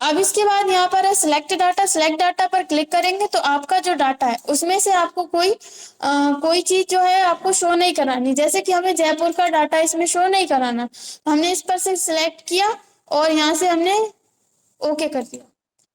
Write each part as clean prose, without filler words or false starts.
अब इसके बाद यहाँ पर है सिलेक्ट डाटा। सिलेक्ट डाटा पर क्लिक करेंगे तो आपका जो डाटा है उसमें से आपको कोई चीज जो है आपको शो नहीं करानी। जैसे कि हमें जयपुर का डाटा इसमें शो नहीं कराना, हमने इस पर से सिलेक्ट किया और यहाँ से हमने ओके कर दिया।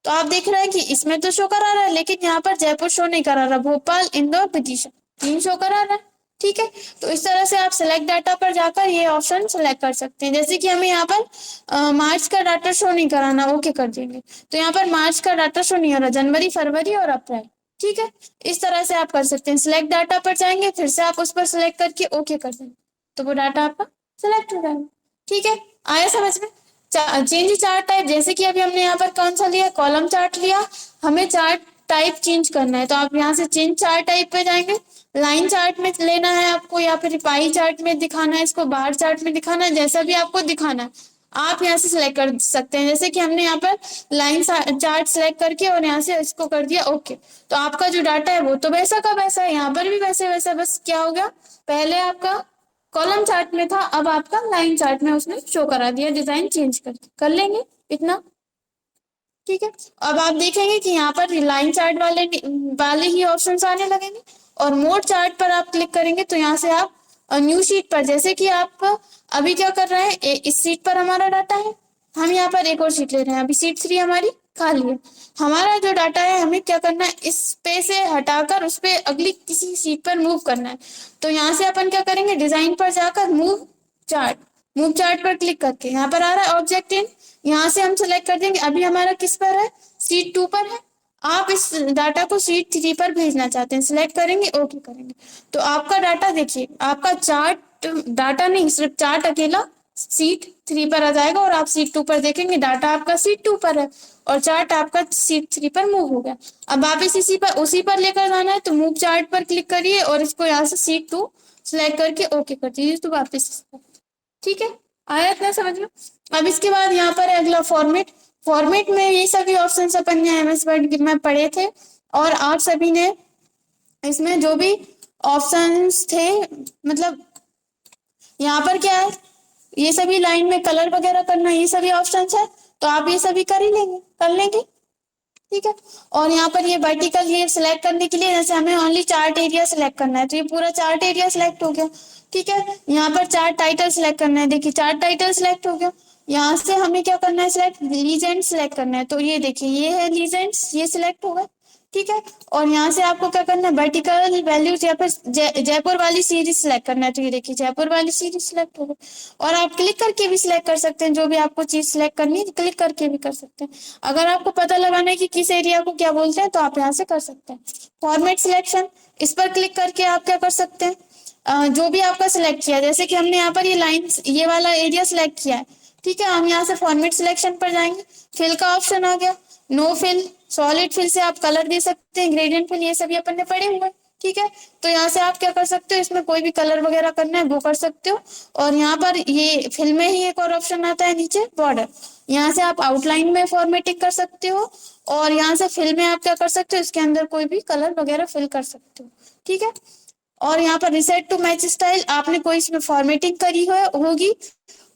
तो आप देख रहे हैं कि इसमें तो शो करा रहा है लेकिन यहाँ पर जयपुर शो नहीं करा रहा, भोपाल इंदौर विदिशा तीन शो करा रहा है। ठीक है, तो इस तरह से आप सिलेक्ट डाटा पर जाकर ये ऑप्शन सिलेक्ट कर सकते हैं। जैसे कि हमें यहाँ पर मार्च का डाटा शो नहीं कराना, ओके कर देंगे तो यहाँ पर मार्च का डाटा शो नहीं हो रहा, जनवरी फरवरी और अप्रैल। ठीक है, इस तरह से आप कर सकते हैं। सिलेक्ट डाटा पर जाएंगे, फिर से आप उस पर सिलेक्ट करके ओके कर देंगे तो वो डाटा आपका सिलेक्ट हो जाएगा। ठीक है, आया समझ में। चेंज चार्ट टाइप, जैसे कि अभी हमने यहाँ पर कौन सा लिया, कॉलम चार्ट लिया, हमें चार्ट टाइप चेंज करना है तो आप यहाँ से चेंज चार्ट टाइप पे जाएंगे। लाइन चार्ट में लेना है आपको या फिर पाई चार्ट में दिखाना है, इसको बार चार्ट में दिखाना है, जैसा भी आपको दिखाना है आप यहाँ से सिलेक्ट कर सकते हैं। जैसे कि हमने यहाँ पर लाइन चार्ट सिलेक्ट करके और यहाँ से इसको कर दिया ओके, तो आपका जो डाटा है वो तो वैसा का वैसा है, यहाँ पर भी वैसे वैसा, बस क्या हो गया, पहले आपका कॉलम चार्ट में था अब आपका लाइन चार्ट में उसने शो करा दिया, डिजाइन चेंज कर लेंगे इतना। ठीक है, अब आप देखेंगे कि यहाँ पर लाइन चार्ट वाले ही ऑप्शंस आने लगेंगे और मोड चार्ट पर आप क्लिक करेंगे तो यहाँ से आप न्यू शीट पर, जैसे कि आप अभी क्या कर रहे हैं, इस शीट पर हमारा डाटा है, हम यहाँ पर एक और शीट ले रहे हैं, अभी शीट 3 हमारी खाली है। हमारा जो डाटा है हमें क्या करना है, इस पे से हटाकर उस पे अगली किसी शीट पर मूव करना है। तो यहाँ से अपन क्या करेंगे, डिजाइन पर जाकर चार्ट मूव चार्ट पर क्लिक करके यहाँ पर आ रहा है ऑब्जेक्ट इन, यहाँ से हम सिलेक्ट कर देंगे। अभी हमारा किस पर है, शीट 2 पर है, आप इस डाटा को शीट 3 पर भेजना चाहते हैं, सिलेक्ट करेंगे ओके करेंगे तो आपका डाटा देखिए, आपका चार्ट डाटा नहीं सिर्फ चार्ट अकेला शीट 3 पर आ जाएगा और आप शीट 2 पर देखेंगे डाटा आपका शीट 2 पर है और चार्ट आपका शीट 3 पर मूव हो गया। अब वापिस उसी पर लेकर जाना है तो मूव चार्ट पर क्लिक करिए और इसको यहाँ से शीट 2 सिलेक्ट करके ओके कर दीजिए तो वापिस। ठीक है, आया इतना समझ में। अब इसके बाद यहाँ पर है अगला फॉर्मेट। फॉर्मेट में ये सभी ऑप्शन अपन ने एमएस वर्ड में पढ़े थे और आप सभी ने इसमें जो भी ऑप्शंस थे, मतलब यहाँ पर क्या है, ये सभी लाइन में कलर वगैरह करना ये सभी ऑप्शंस है तो आप ये सभी कर लेंगे। ठीक है, और यहाँ पर ये वर्टिकल ये सिलेक्ट करने के लिए जैसे हमें ओनली चार्ट एरिया सिलेक्ट करना है तो ये पूरा चार्ट एरिया सिलेक्ट हो गया। ठीक है, यहाँ पर चार्ट टाइटल सिलेक्ट करना है, देखिए चार्ट टाइटल सिलेक्ट हो गया। यहाँ से हमें क्या करना है, सिलेक्ट लीजेंड सिलेक्ट करना है तो ये देखिए ये है लीजेंड्स, ये सिलेक्ट होगा। ठीक है, और यहाँ से आपको क्या करना है, वर्टिकल वैल्यूज या फिर जयपुर वाली सीरीज सिलेक्ट करना है तो ये देखिए जयपुर वाली सीरीज सिलेक्ट होगा। और आप क्लिक करके भी सिलेक्ट कर सकते हैं, जो भी आपको चीज सिलेक्ट करनी है क्लिक करके भी कर सकते हैं। अगर आपको पता लगाना है कि किस एरिया को क्या बोलते हैं तो आप यहाँ से कर सकते हैं। फॉर्मेट सिलेक्शन, इस पर क्लिक करके आप क्या कर सकते हैं, जो भी आपका सिलेक्ट किया, जैसे कि हमने यहाँ पर ये लाइन ये वाला एरिया सिलेक्ट किया है। ठीक है, हम यहाँ से फॉर्मेट सिलेक्शन पर जाएंगे, फिल का ऑप्शन आ गया, नो फिल, सॉलिड फिल से आप कलर दे सकते हैं, ग्रेडियंट फिल ये सभी अपन ने पढ़े हुए। ठीक है, तो यहाँ से आप क्या कर सकते हो, इसमें कोई भी कलर वगैरह करना है वो कर सकते हो। और यहाँ पर ये फिल में ही एक और ऑप्शन आता है नीचे बॉर्डर, यहाँ से आप आउटलाइन में फॉर्मेटिंग कर सकते हो और यहाँ से फिल में आप क्या कर सकते हो, इसके अंदर कोई भी कलर वगैरह फिल कर सकते हो। ठीक है, और यहाँ पर रिसेट टू मैच स्टाइल, आपने कोई इसमें फॉर्मेटिंग करी हो होगी,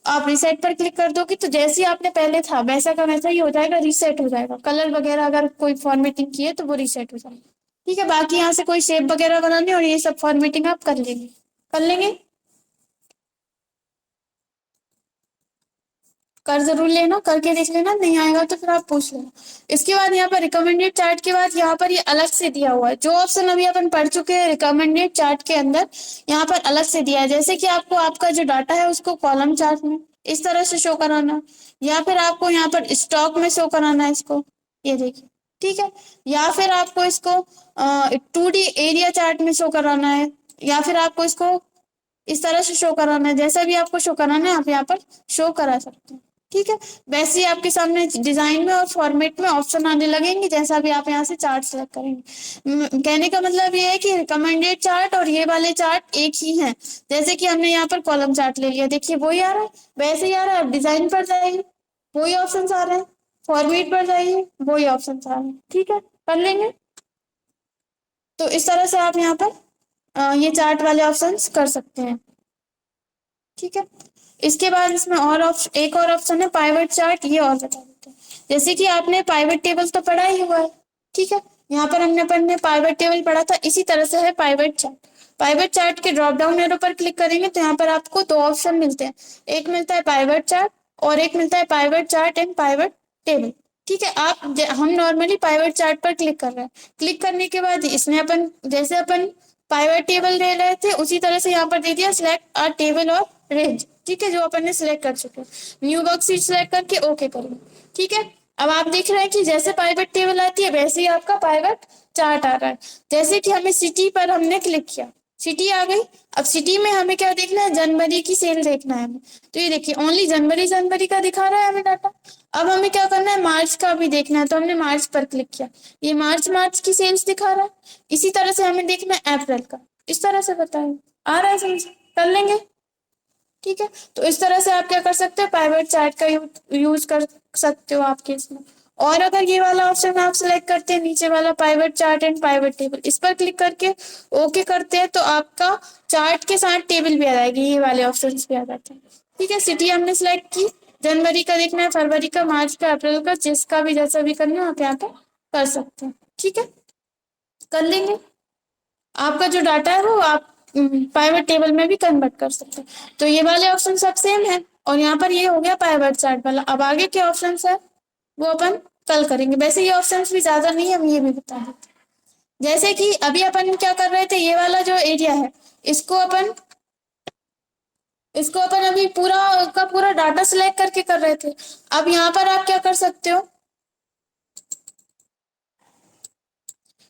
आप रिसेट पर क्लिक कर दोगे तो जैसे आपने पहले था वैसा का वैसा ही हो जाएगा, रीसेट हो जाएगा। कलर वगैरह अगर कोई फॉर्मेटिंग की है तो वो रीसेट हो जाएगा। ठीक है, बाकी यहाँ से कोई शेप वगैरह बनानी और ये सब फॉर्मेटिंग आप कर लेंगे कर जरूर लेना, करके देख लेना, नहीं आएगा तो फिर आप पूछ लेना। इसके बाद यहाँ पर रिकमेंडेड चार्ट के बाद यहाँ पर ये अलग से दिया हुआ है, जो ऑप्शन अभी अपन पढ़ चुके हैं रिकमेंडेड चार्ट के अंदर यहाँ पर अलग से दिया है। जैसे कि आपको आपका जो डाटा है उसको कॉलम चार्ट में इस तरह से शो कराना, या फिर आपको यहाँ पर स्टॉक में शो कराना है इसको, ये देखिए। ठीक है, या फिर आपको इसको 2D एरिया चार्ट में शो कराना है, या फिर आपको इसको इस तरह से शो कराना है, जैसा भी आपको शो कराना है आप यहाँ पर शो करा सकते हैं। ठीक है, वैसे ही आपके सामने डिजाइन में और फॉर्मेट में ऑप्शन आने लगेंगे, जैसा भी आप यहाँ से चार्ट सेलेक्ट करेंगे। कहने का मतलब ये है कि रिकमेंडेड चार्ट और ये वाले चार्ट एक ही हैं। जैसे कि हमने यहाँ पर कॉलम चार्ट ले लिया, देखिए वही आ रहा है, वैसे ही आ रहा है। डिजाइन पर जाइए वही ऑप्शन आ रहे हैं, फॉर्मेट पर जाइए वही ऑप्शन आ रहे हैं। ठीक है, कर लेंगे। तो इस तरह से आप यहाँ पर ये चार्ट वाले ऑप्शंस कर सकते हैं। ठीक है, इसके बाद इसमें और एक और ऑप्शन है पाइवट चार्ट, ये और बता देते हैं। जैसे कि आपने पाइवट टेबल तो पढ़ा ही हुआ है, ठीक है, यहाँ पर हमने अपन ने पाइवट टेबल पढ़ा था, इसी तरह से है पाइवट चार्ट। पाइवट चार्ट के ड्रॉप डाउन एरो पर क्लिक करेंगे तो यहाँ पर आपको दो ऑप्शन मिलते हैं, एक मिलता है पाइवट चार्ट और एक मिलता है pivot chart and pivot table. ठीक है, हम नॉर्मली पाइवट चार्ट पर क्लिक कर रहे हैं। क्लिक करने के बाद इसमें अपन जैसे अपन पाइवट टेबल ले रहे थे उसी तरह से यहाँ पर दे दिया सिलेक्ट आ टेबल और रेंज, ठीक है, जो अपन ने सिलेक्ट कर चुके हैं। न्यू वर्कशीट सिलेक्ट करके ओके करेंगे, ठीक है। अब आप देख रहे हैं कि जैसे पाइवट टेबल आती है वैसे ही आपका पाइवट चार्ट आ रहा है। जैसे कि हमें सिटी पर हमने क्लिक किया, सिटी आ गई। अब सिटी में हमें क्या देखना है, जनवरी की सेल देखना है हमें। तो ये देखिए ओनली जनवरी जनवरी का दिखा रहा है हमें डाटा। अब हमें क्या करना है, मार्च का भी देखना है, तो हमने मार्च पर क्लिक किया, ये मार्च मार्च की सेल्स दिखा रहा है। इसी तरह से हमें देखना है अप्रैल का, इस तरह से बताएं, आ रहा है समझ, कर लेंगे, ठीक है। तो इस तरह से आप क्या कर सकते हैं, पाइवट चार्ट का यूज कर सकते हो आपके इसमें। और अगर ये वाला ऑप्शन आप सिलेक्ट करते हैं नीचे वाला pivot chart and pivot table, इस पर क्लिक करके ओके करते हैं तो आपका चार्ट के साथ टेबल भी आ जाएगी, ये वाले ऑप्शन भी आ जाते हैं, ठीक है। सिटी हमने सिलेक्ट की, जनवरी का देखना है, फरवरी का, मार्च का, अप्रैल का, जिसका भी जैसा भी करना है आप यहाँ पे कर सकते हैं, ठीक है, कर लेंगे। आपका जो डाटा है वो आप पाइवट टेबल में भी कन्वर्ट कर सकते हैं। तो ये वाले ऑप्शन सब सेम है और यहाँ पर ये हो गया पाइवट चार्ट वाला। अब आगे के ऑप्शन है वो अपन कल करेंगे। वैसे ये ऑप्शन भी ज्यादा नहीं है, हम ये भी बता देते हैं। जैसे कि अभी अपन क्या कर रहे थे, ये वाला जो एरिया है इसको अपन अभी पूरा का पूरा डाटा सिलेक्ट करके कर रहे थे। अब यहाँ पर आप क्या कर सकते हो,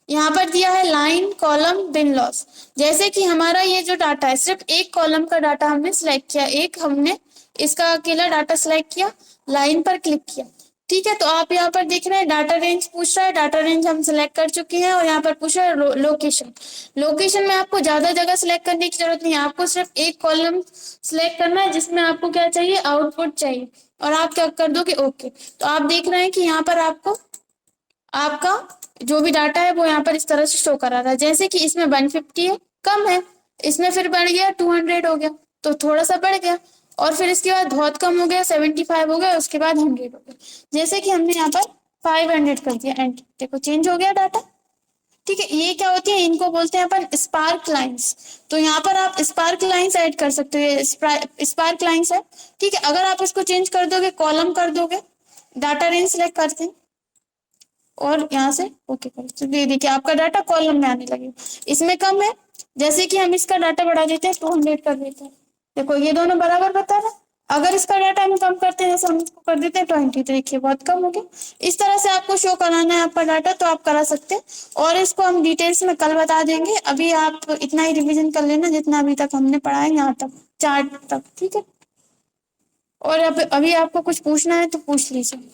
यहाँ पर दिया है लाइन कॉलम बिन लॉस। जैसे कि हमारा ये जो डाटा है सिर्फ एक कॉलम का डाटा हमने सिलेक्ट किया, एक हमने इसका अकेला डाटा सिलेक्ट किया, लाइन पर क्लिक किया, ठीक है। तो आप यहाँ पर देख रहे हैं डाटा रेंज पूछ रहा है, डाटा रेंज हम सिलेक्ट कर चुके हैं और यहाँ पर पूछ रहा है लोकेशन। लोकेशन में आपको ज्यादा जगह सिलेक्ट करने की जरूरत नहीं है, आपको सिर्फ एक कॉलम सिलेक्ट करना है जिसमें आपको क्या चाहिए, आउटपुट चाहिए, और आप क्या कर दोगे ओके। तो आप देख रहे हैं कि यहाँ पर आपको आपका जो भी डाटा है वो यहाँ पर इस तरह से शो करा रहा है। जैसे कि इसमें 150 है, कम है, इसमें फिर बढ़ गया 200 हो गया, तो थोड़ा सा बढ़ गया, और फिर इसके बाद बहुत कम हो गया 75 हो गया, उसके बाद 100 हो गया। जैसे कि हमने यहाँ पर 500 कर दिया एंड देखो चेंज हो गया डाटा, ठीक है। ये क्या होती है, इनको बोलते हैं अपन स्पार्क लाइंस। तो यहाँ पर आप स्पार्क लाइंस ऐड कर सकते हो, स्पार्क लाइंस है, ठीक है। अगर आप इसको चेंज कर दोगे, कॉलम कर दोगे, डाटा रेंज सिलेक्ट करते हैं और यहाँ से ओके करें, तो देखिए आपका डाटा कॉलम में आने लगे। इसमें कम है, जैसे कि हम इसका डाटा बढ़ा देते हैं 200 कर देते हैं, देखो ये दोनों बराबर बता रहा है। अगर इसका डाटा हम कम करते हैं, जैसे हम इसको कर देते हैं 20, तो देखिए बहुत कम हो गया। इस तरह से आपको शो कराना है आपका डाटा तो आप करा सकते हैं, और इसको हम डिटेल्स में कल बता देंगे। अभी आप इतना ही रिविजन कर लेना जितना अभी तक हमने पढ़ा है यहाँ तक, चार्ट तक, ठीक है। और अब अभी आपको कुछ पूछना है तो पूछ लीजिए।